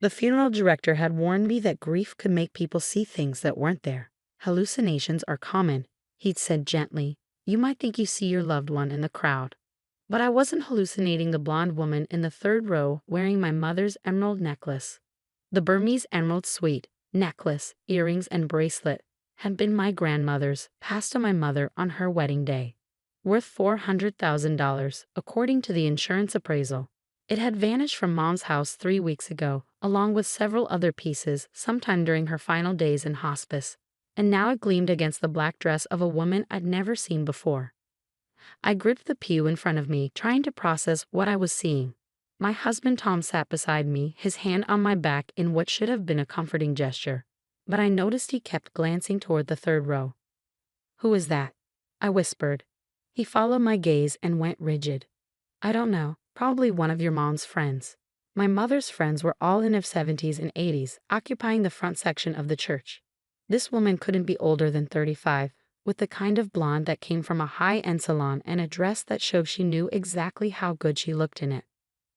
The funeral director had warned me that grief could make people see things that weren't there. Hallucinations are common, he'd said gently. You might think you see your loved one in the crowd. But I wasn't hallucinating the blonde woman in the third row wearing my mother's emerald necklace. The Burmese emerald suite, necklace, earrings, and bracelet had been my grandmother's, passed to my mother on her wedding day. Worth $400,000, according to the insurance appraisal. It had vanished from Mom's house 3 weeks ago, along with several other pieces, sometime during her final days in hospice, and now it gleamed against the black dress of a woman I'd never seen before. I gripped the pew in front of me, trying to process what I was seeing. My husband Tom sat beside me, his hand on my back in what should have been a comforting gesture, but I noticed he kept glancing toward the third row. "Who is that?" I whispered. He followed my gaze and went rigid. "I don't know. Probably one of your mom's friends." My mother's friends were all in their 70s and 80s, occupying the front section of the church. This woman couldn't be older than 35, with the kind of blonde that came from a high-end salon and a dress that showed she knew exactly how good she looked in it.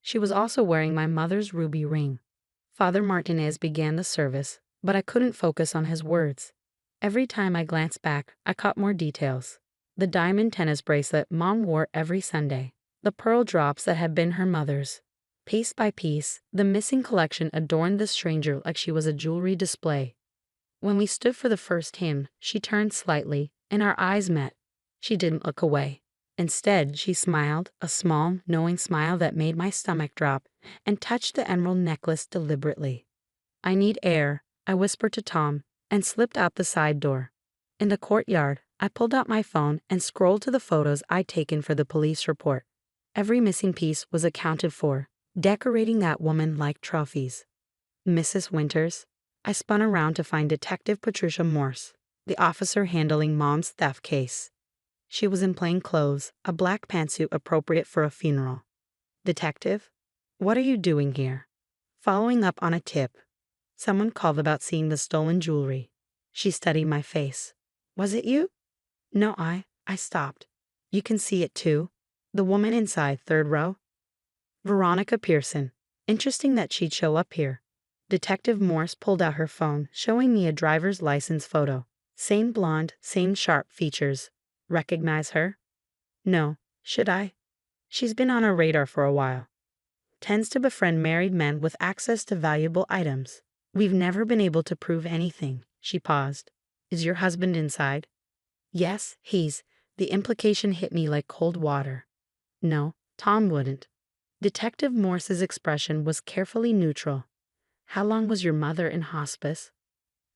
She was also wearing my mother's ruby ring. Father Martinez began the service, but I couldn't focus on his words. Every time I glanced back, I caught more details. The diamond tennis bracelet Mom wore every Sunday. The pearl drops that had been her mother's. Piece by piece, the missing collection adorned the stranger like she was a jewelry display. When we stood for the first hymn, she turned slightly, and our eyes met. She didn't look away. Instead, she smiled, a small, knowing smile that made my stomach drop, and touched the emerald necklace deliberately. "I need air," I whispered to Tom, and slipped out the side door. In the courtyard, I pulled out my phone and scrolled to the photos I'd taken for the police report. Every missing piece was accounted for, decorating that woman like trophies. Mrs. Winters. I spun around to find Detective Patricia Morse, the officer handling Mom's theft case. She was in plain clothes, a black pantsuit appropriate for a funeral. "Detective, what are you doing here?" Following up on a tip. Someone called about seeing the stolen jewelry. She studied my face. "Was it you?" "No, I stopped. You can see it too. The woman inside, third row." "Veronica Pearson. Interesting that she'd show up here." Detective Morse pulled out her phone, showing me a driver's license photo. Same blonde, same sharp features. Recognize her? "No. Should I?" "She's been on our radar for a while. Tends to befriend married men with access to valuable items. We've never been able to prove anything." She paused. "Is your husband inside?" "Yes, he's..." The implication hit me like cold water. No, Tom wouldn't. Detective Morse's expression was carefully neutral. "How long was your mother in hospice?"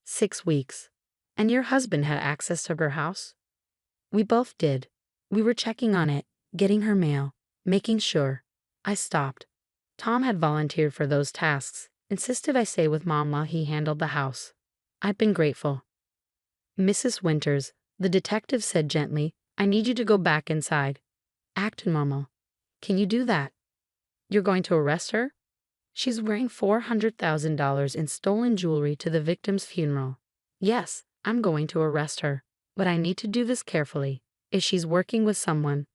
6 weeks. "And your husband had access to her house?" "We both did. We were checking on it, getting her mail, making sure." I stopped. Tom had volunteered for those tasks, insisted I stay with Mom while he handled the house. I'd been grateful. "Mrs. Winters," the detective said gently, "I need you to go back inside. Act normal." "Can you do that?" "You're going to arrest her?" "She's wearing $400,000 in stolen jewelry to the victim's funeral." "Yes, I'm going to arrest her. But I need to do this carefully. If she's working with someone..."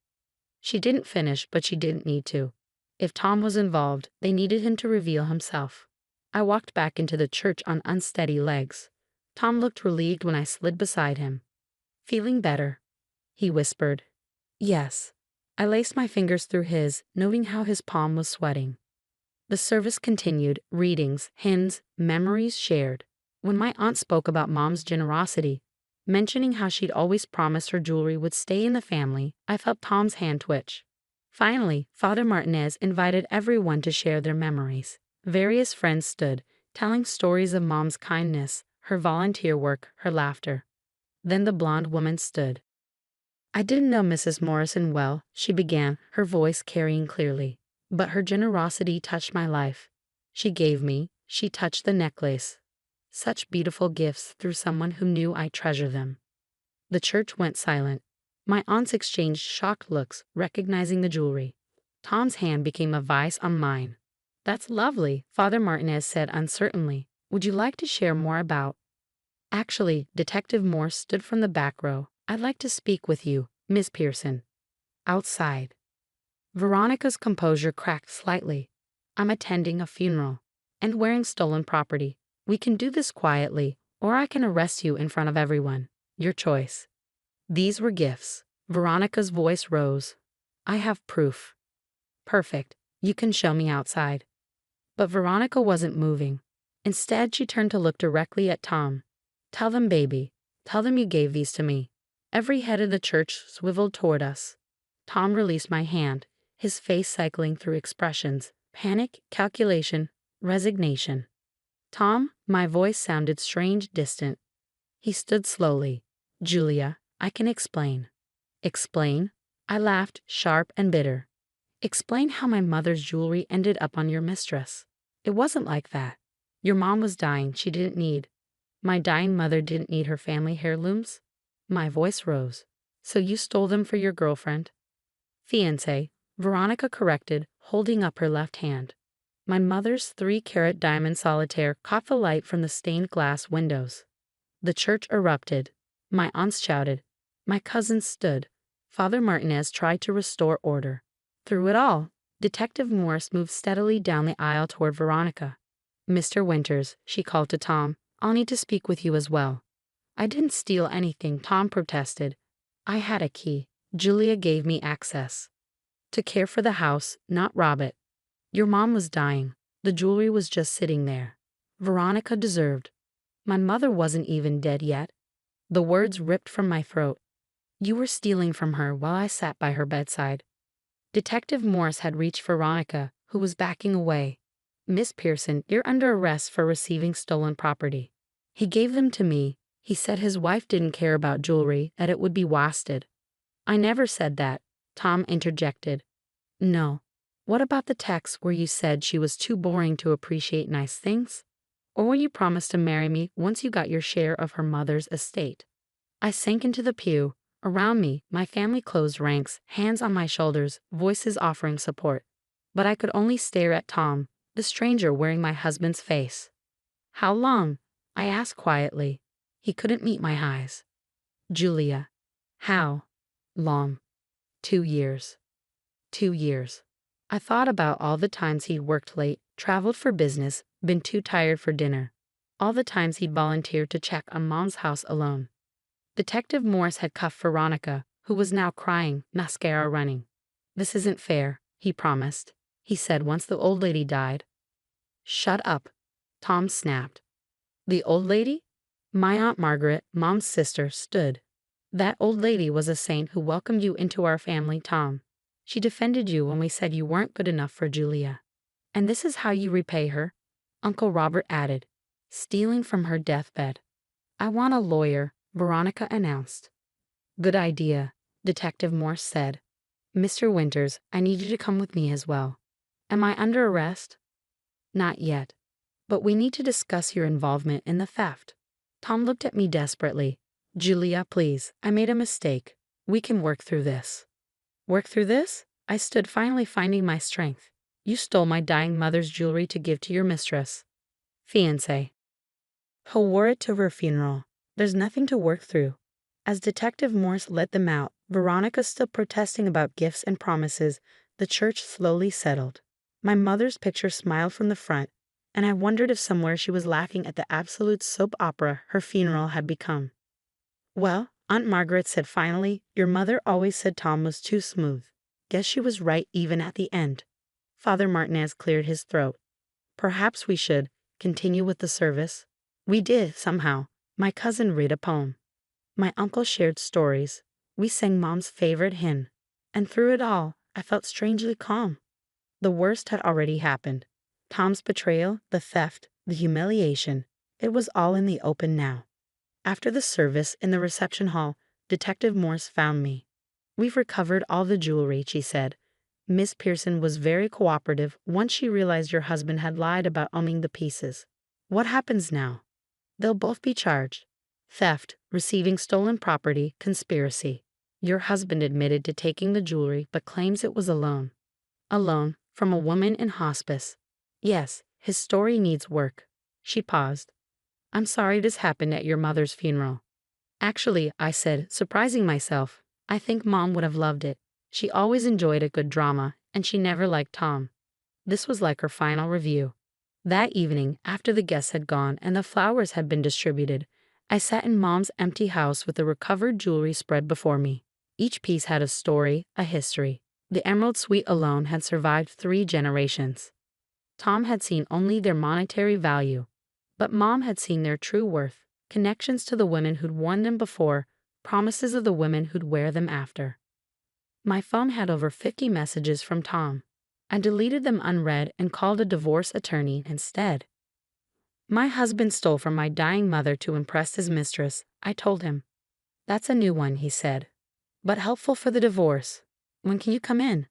She didn't finish, but she didn't need to. If Tom was involved, they needed him to reveal himself. I walked back into the church on unsteady legs. Tom looked relieved when I slid beside him. "Feeling better?" he whispered. "Yes." I laced my fingers through his, noting how his palm was sweating. The service continued, readings, hymns, memories shared. When my aunt spoke about Mom's generosity, mentioning how she'd always promised her jewelry would stay in the family, I felt Tom's hand twitch. Finally, Father Martinez invited everyone to share their memories. Various friends stood, telling stories of Mom's kindness, her volunteer work, her laughter. Then the blonde woman stood. "I didn't know Mrs. Morrison well," she began, her voice carrying clearly. "But her generosity touched my life. She touched the necklace. Such beautiful gifts through someone who knew I treasure them." The church went silent. My aunts exchanged shocked looks, recognizing the jewelry. Tom's hand became a vice on mine. "That's lovely," Father Martinez said uncertainly. "Would you like to share more about..." "Actually," Detective Morse stood from the back row. "I'd like to speak with you, Miss Pearson." "Outside." Veronica's composure cracked slightly. "I'm attending a funeral." and wearing stolen property. We can do this quietly, or I can arrest you in front of everyone. Your choice. These were gifts. Veronica's voice rose. I have proof. Perfect. You can show me outside. But Veronica wasn't moving. Instead, she turned to look directly at Tom. Tell them, baby. Tell them you gave these to me. Every head of the church swiveled toward us. Tom released my hand, his face cycling through expressions: panic, calculation, resignation. Tom, my voice sounded strange, distant. He stood slowly. Julia, I can explain. Explain? I laughed, sharp and bitter. Explain how my mother's jewelry ended up on your mistress. It wasn't like that. Your mom was dying, she didn't need. My dying mother didn't need her family heirlooms? My voice rose. So you stole them for your girlfriend? Fiancé, Veronica corrected, holding up her left hand. My mother's 3-carat diamond solitaire caught the light from the stained glass windows. The church erupted. My aunts shouted. My cousins stood. Father Martinez tried to restore order. Through it all, Detective Morse moved steadily down the aisle toward Veronica. Mr. Winters, she called to Tom, I'll need to speak with you as well. I didn't steal anything, Tom protested. I had a key. Julia gave me access. To care for the house, not rob it. Your mom was dying. The jewelry was just sitting there. Veronica deserved. My mother wasn't even dead yet. The words ripped from my throat. You were stealing from her while I sat by her bedside. Detective Morse had reached Veronica, who was backing away. Miss Pearson, you're under arrest for receiving stolen property. He gave them to me. He said his wife didn't care about jewelry, that it would be wasted. I never said that, Tom interjected. No. What about the text where you said she was too boring to appreciate nice things? Or when you promised to marry me once you got your share of her mother's estate? I sank into the pew. Around me, my family closed ranks, hands on my shoulders, voices offering support. But I could only stare at Tom, the stranger wearing my husband's face. How long? I asked quietly. He couldn't meet my eyes. Julia. How long? 2 years. 2 years. I thought about all the times he'd worked late, traveled for business, been too tired for dinner. All the times he'd volunteered to check on Mom's house alone. Detective Morse had cuffed Veronica, who was now crying, mascara running. This isn't fair, he promised. He said once the old lady died. Shut up, Tom snapped. The old lady? My Aunt Margaret, Mom's sister, stood. That old lady was a saint who welcomed you into our family, Tom. She defended you when we said you weren't good enough for Julia. And this is how you repay her, Uncle Robert added, stealing from her deathbed. I want a lawyer, Veronica announced. Good idea, Detective Morse said. Mr. Winters, I need you to come with me as well. Am I under arrest? Not yet. But we need to discuss your involvement in the theft. Tom looked at me desperately. Julia, please, I made a mistake. We can work through this. Work through this? I stood, finally finding my strength. You stole my dying mother's jewelry to give to your mistress. Fiancé. Who wore it to her funeral. There's nothing to work through. As Detective Morse let them out, Veronica still protesting about gifts and promises, the church slowly settled. My mother's picture smiled from the front, and I wondered if somewhere she was laughing at the absolute soap opera her funeral had become. Well, Aunt Margaret said finally, your mother always said Tom was too smooth. Guess she was right even at the end. Father Martinez cleared his throat. Perhaps we should continue with the service. We did, somehow. My cousin read a poem. My uncle shared stories. We sang Mom's favorite hymn. And through it all, I felt strangely calm. The worst had already happened. Tom's betrayal, the theft, the humiliation. It was all in the open now. After the service in the reception hall, Detective Morse found me. We've recovered all the jewelry, she said. Miss Pearson was very cooperative once she realized your husband had lied about owning the pieces. What happens now? They'll both be charged. Theft, receiving stolen property, conspiracy. Your husband admitted to taking the jewelry but claims it was a loan. A loan from a woman in hospice. Yes, his story needs work. She paused. I'm sorry this happened at your mother's funeral. Actually, I said, surprising myself, I think Mom would have loved it. She always enjoyed a good drama, and she never liked Tom. This was like her final review. That evening, after the guests had gone and the flowers had been distributed, I sat in Mom's empty house with the recovered jewelry spread before me. Each piece had a story, a history. The emerald suite alone had survived 3 generations. Tom had seen only their monetary value, but Mom had seen their true worth, connections to the women who'd worn them before, promises of the women who'd wear them after. My phone had over 50 messages from Tom. I deleted them unread and called a divorce attorney instead. My husband stole from my dying mother to impress his mistress, I told him. That's a new one, he said. But helpful for the divorce. When can you come in?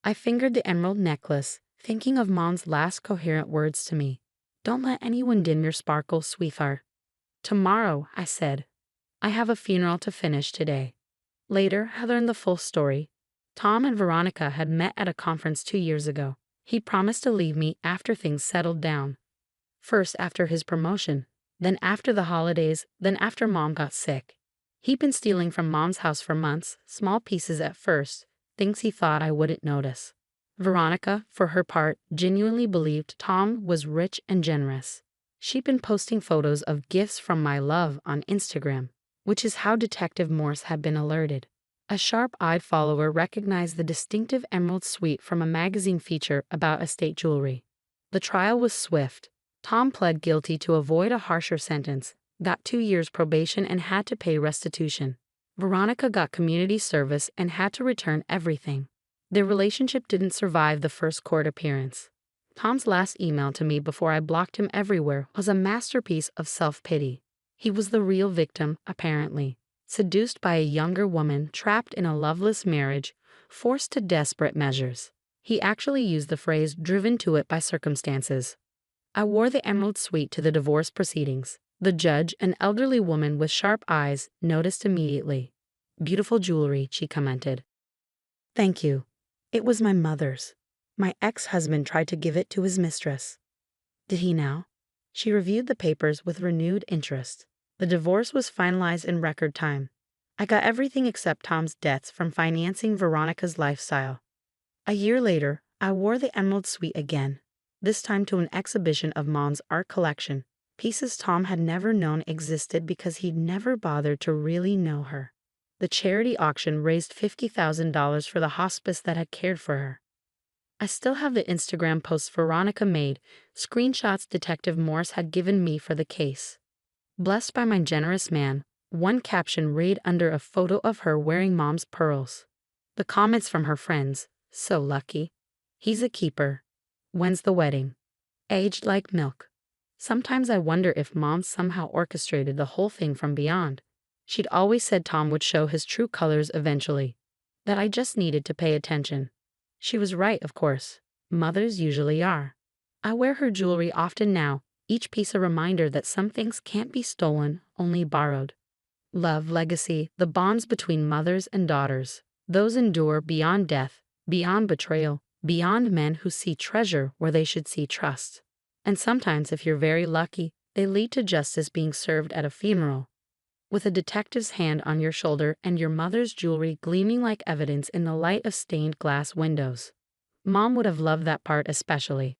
I fingered the emerald necklace, thinking of Mom's last coherent words to me. Don't let anyone dim your sparkle, sweetheart. Tomorrow, I said. I have a funeral to finish today. Later, I learned the full story. Tom and Veronica had met at a conference 2 years ago. He promised to leave me after things settled down. First after his promotion, then after the holidays, then after Mom got sick. He'd been stealing from Mom's house for months, small pieces at first, things he thought I wouldn't notice. Veronica, for her part, genuinely believed Tom was rich and generous. She'd been posting photos of gifts from my love on Instagram, which is how Detective Morse had been alerted. A sharp-eyed follower recognized the distinctive emerald suite from a magazine feature about estate jewelry. The trial was swift. Tom pled guilty to avoid a harsher sentence, got 2 years probation and had to pay restitution. Veronica got community service and had to return everything. Their relationship didn't survive the first court appearance. Tom's last email to me before I blocked him everywhere was a masterpiece of self-pity. He was the real victim, apparently. Seduced by a younger woman, trapped in a loveless marriage, forced to desperate measures. He actually used the phrase driven to it by circumstances. I wore the emerald suite to the divorce proceedings. The judge, an elderly woman with sharp eyes, noticed immediately. Beautiful jewelry, she commented. Thank you. It was my mother's. My ex-husband tried to give it to his mistress. Did he now? She reviewed the papers with renewed interest. The divorce was finalized in record time. I got everything except Tom's debts from financing Veronica's lifestyle. A year later, I wore the emerald suite again, this time to an exhibition of Mom's art collection, pieces Tom had never known existed because he'd never bothered to really know her. The charity auction raised $50,000 for the hospice that had cared for her. I still have the Instagram posts Veronica made, screenshots Detective Morse had given me for the case. Blessed by my generous man, one caption read under a photo of her wearing Mom's pearls. The comments from her friends, so lucky. He's a keeper. When's the wedding? Aged like milk. Sometimes I wonder if Mom somehow orchestrated the whole thing from beyond. She'd always said Tom would show his true colors eventually, that I just needed to pay attention. She was right, of course. Mothers usually are. I wear her jewelry often now, each piece a reminder that some things can't be stolen, only borrowed. Love, legacy, the bonds between mothers and daughters, those endure beyond death, beyond betrayal, beyond men who see treasure where they should see trust. And sometimes, if you're very lucky, they lead to justice being served at a funeral. With a detective's hand on your shoulder and your mother's jewelry gleaming like evidence in the light of stained glass windows. Mom would have loved that part especially.